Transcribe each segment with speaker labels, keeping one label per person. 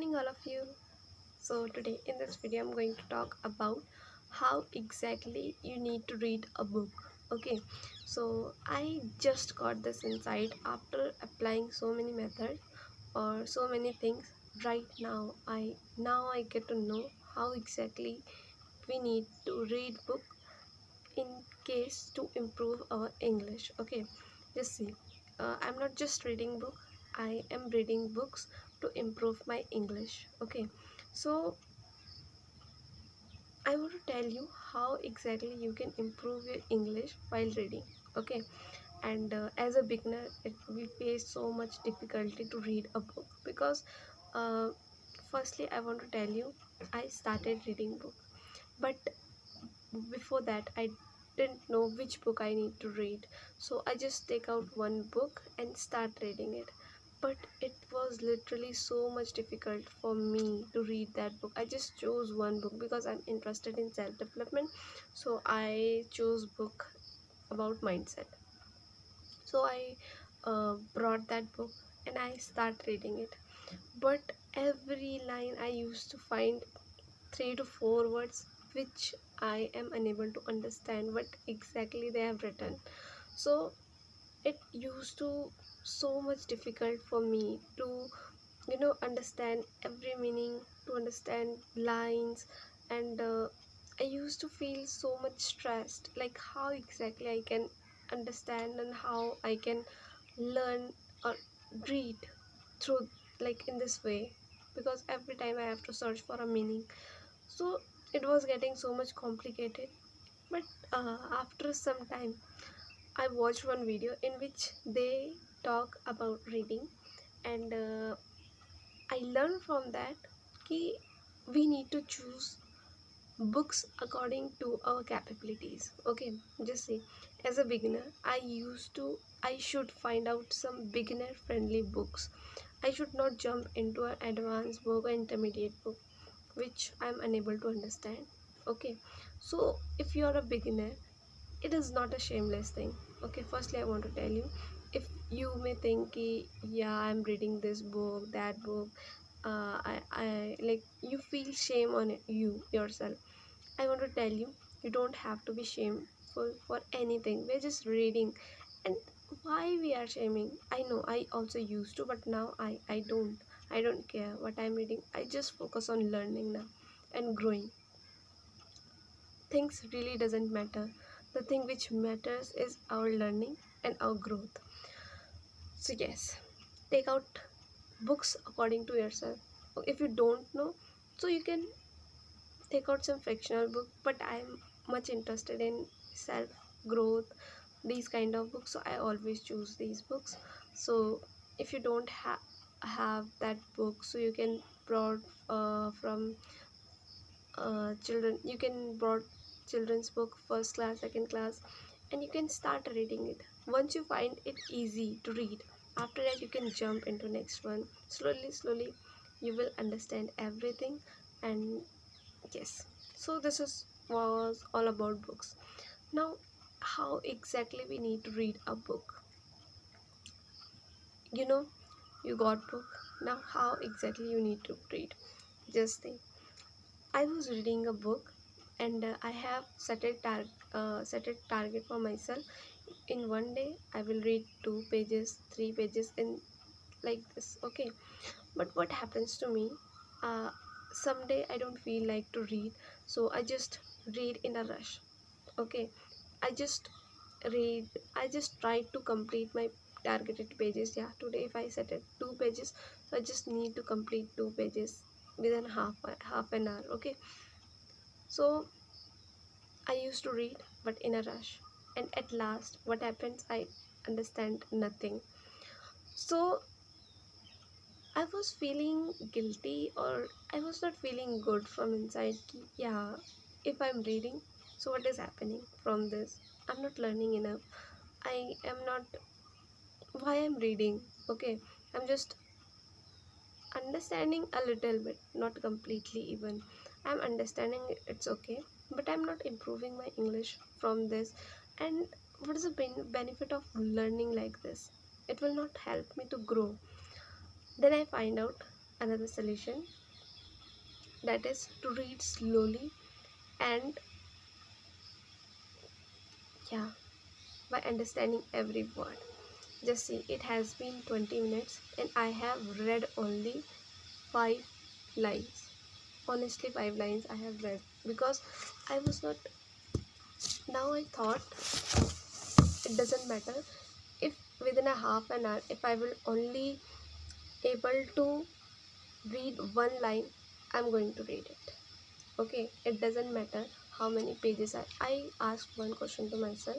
Speaker 1: morning, all of you. So, today in this video, I'm going to talk about how exactly you need to read a book. Okay, so I just got this insight after applying so many methods or so many things. Right now I get to know how exactly we need to read book in case to improve our English. Okay, just see, I'm not just reading book, I am reading books to improve my English. Okay, so I want to tell you how exactly you can improve your English while reading. Okay, and as a beginner we face so much difficulty to read a book because uh, firstly I want to tell you, I started reading book, but before that I didn't know which book I need to read, so I just take out one book and start reading it. But it was literally so much difficult for me to read that book. I just chose one book because I'm interested in self development, so I chose book about mindset. So I brought that book and I start reading it, but every line I used to find 3 to 4 words which I am unable to understand what exactly they have written. So it used to so much difficult for me to understand every meaning, to understand lines, and I used to feel so much stressed, like how exactly I can understand and how I can learn or read through, like in this way, because every time I have to search for a meaning. So it was getting so much complicated. But after some time I watched one video in which they talk about reading, and I learned from that कि we need to choose books according to our capabilities. Okay, just see, as a beginner I should find out some beginner friendly books. I should not jump into an advanced book or intermediate book which I'm unable to understand. Okay, so if you are a beginner, it is not a shameless thing. Okay, firstly I want to tell you, if you may think ki, yeah, I'm reading this book, that book, I like, you feel shame on it, you yourself. I want to tell you, you don't have to be shameful for anything. We're just reading. And why we are shaming, I know I also used to, but now I don't care what I'm reading. I just focus on learning now and growing. Things really doesn't matter. The thing which matters is our learning and our growth. So yes, take out books according to yourself. If you don't know, so you can take out some fictional book, but I'm much interested in self growth, these kind of books, so I always choose these books. So if you don't have that book, so you can brought from children, you can brought children's book, first class, second class, and you can start reading it. Once you find it easy to read, after that you can jump into next one. Slowly you will understand everything. And yes, so this was all about books. Now, how exactly we need to read a book? You know, you got book. Now, how exactly you need to read? Just think. I was reading a book, and I have set a target for myself. In one day, I will read 2 pages, 3 pages, in like this. Okay, but what happens to me? Uh, Someday I don't feel like to read, so I just read in a rush. Okay, I just read, I just try to complete my targeted pages. Yeah, today if I set it 2 pages, so I just need to complete 2 pages within half an hour. Okay, so I used to read but in a rush, and at last what happens, I understand nothing. So I was feeling guilty, or I was not feeling good from inside. Yeah, if I'm reading, so what is happening from this? I'm not learning enough. I am not. Why I'm reading? Okay, I'm just understanding a little bit, not completely even. I'm understanding it's okay, but I'm not improving my English from this. And what is the benefit of learning like this? It will not help me to grow. Then I find out another solution, that is to read slowly and, yeah, by understanding every word. Just see, it has been 20 minutes and I have read only 5 lines. Honestly, 5 lines I have read, because I was not. Now I thought it doesn't matter if within a half an hour, if I will only able to read one line, I'm going to read it. Okay, it doesn't matter how many pages I asked one question to myself.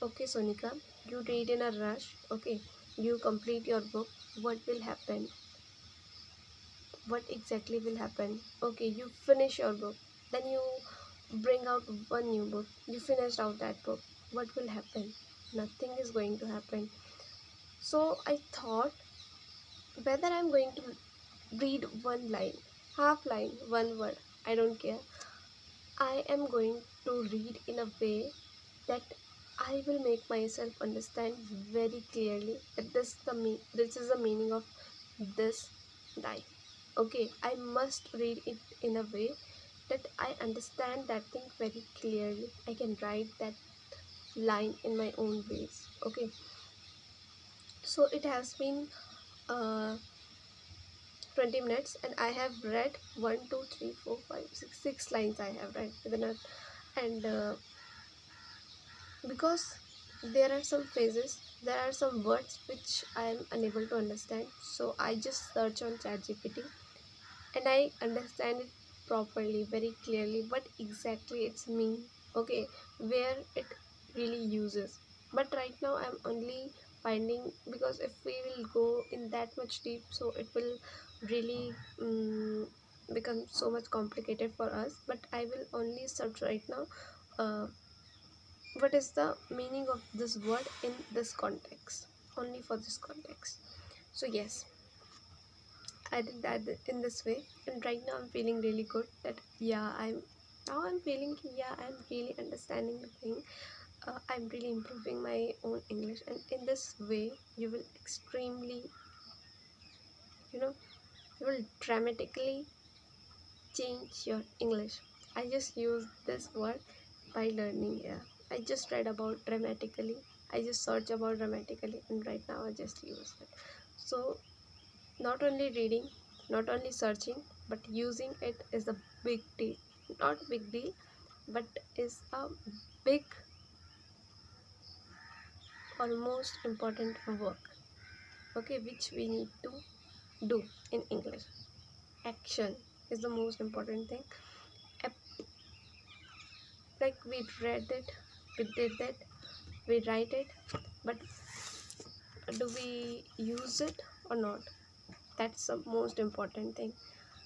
Speaker 1: Okay, Sonika, you read in a rush. Okay, you complete your book. What will happen? What exactly will happen? Okay, you finish your book, then you bring out one new book, you finished out that book. What will happen? Nothing is going to happen. So I thought, whether I'm going to read one line, half line, one word, I don't care. I am going to read in a way that I will make myself understand very clearly that this is the meaning of this line. Okay, I must read it in a way that I understand that thing very clearly. I can write that line in my own ways. Okay, so it has been uh, 20 minutes and I have read 1, 2, 3, 4, 5, 6, 6 lines I have read within it. And because there are some phrases, there are some words which I am unable to understand, so I just search on ChatGPT and I understand it properly, very clearly, what exactly it's mean. Okay, where it really uses. But right now I'm only finding, because if we will go in that much deep, so it will really become so much complicated for us. But I will only search right now, uh, what is the meaning of this word in this context, only for this context. So yes, I did that in this way, and right now I'm feeling really good that, yeah, I'm feeling, yeah, I'm really understanding the thing. I'm really improving my own English, and in this way you will extremely, you know, you will dramatically change your English. I just use this word by learning here. I just read about dramatically, I just search about dramatically, and right now I just use it. So not only reading, not only searching, but using it is a big deal. Not big deal, but is a big, almost important work. Okay, which we need to do in English. Action is the most important thing. Like, we read it, we did it, we write it, but do we use it or not? That's the most important thing.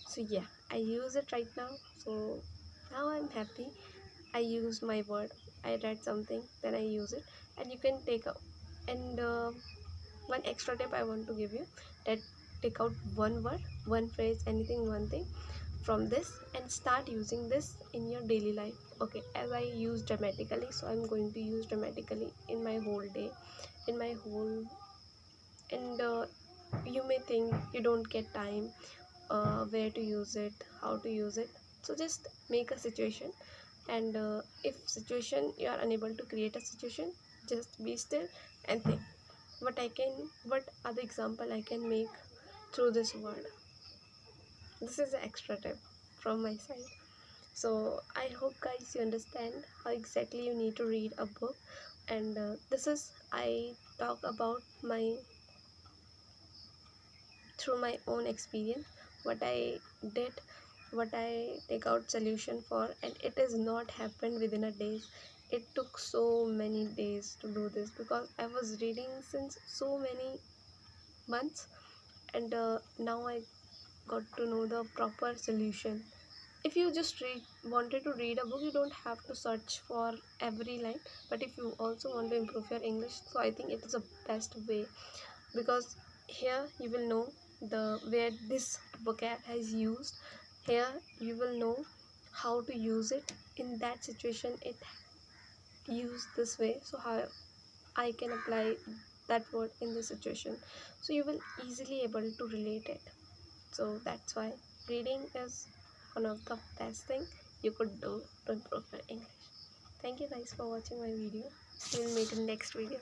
Speaker 1: So yeah, I use it right now. So now I'm happy. I used my word, I read something, then I use it. And you can take out, and one extra tip I want to give you, that take out one word, one phrase, anything, one thing from this, and start using this in your daily life. Okay, as I use dramatically, so I'm going to use dramatically in my whole day, in my whole. And you may think you don't get time, where to use it, how to use it. So just make a situation, and if situation you are unable to create a situation, just be still and think, what are the example I can make through this word. This is an extra tip from my side. So I hope guys you understand how exactly you need to read a book. And this is, I talk about my, through my own experience, what I did, what I take out solution for. And it is not happened within a day. It took so many days to do this, because I was reading since so many months. And now I got to know the proper solution. If you just wanted to read a book, you don't have to search for every line. But if you also want to improve your English, so I think it is the best way, because here you will know the where this vocab has used. Here you will know how to use it in that situation, it used this way, so how I can apply that word in this situation. So you will easily able to relate it. So that's why reading is one of the best thing you could do to improve your English. Thank you guys for watching my video. We'll meet in next video.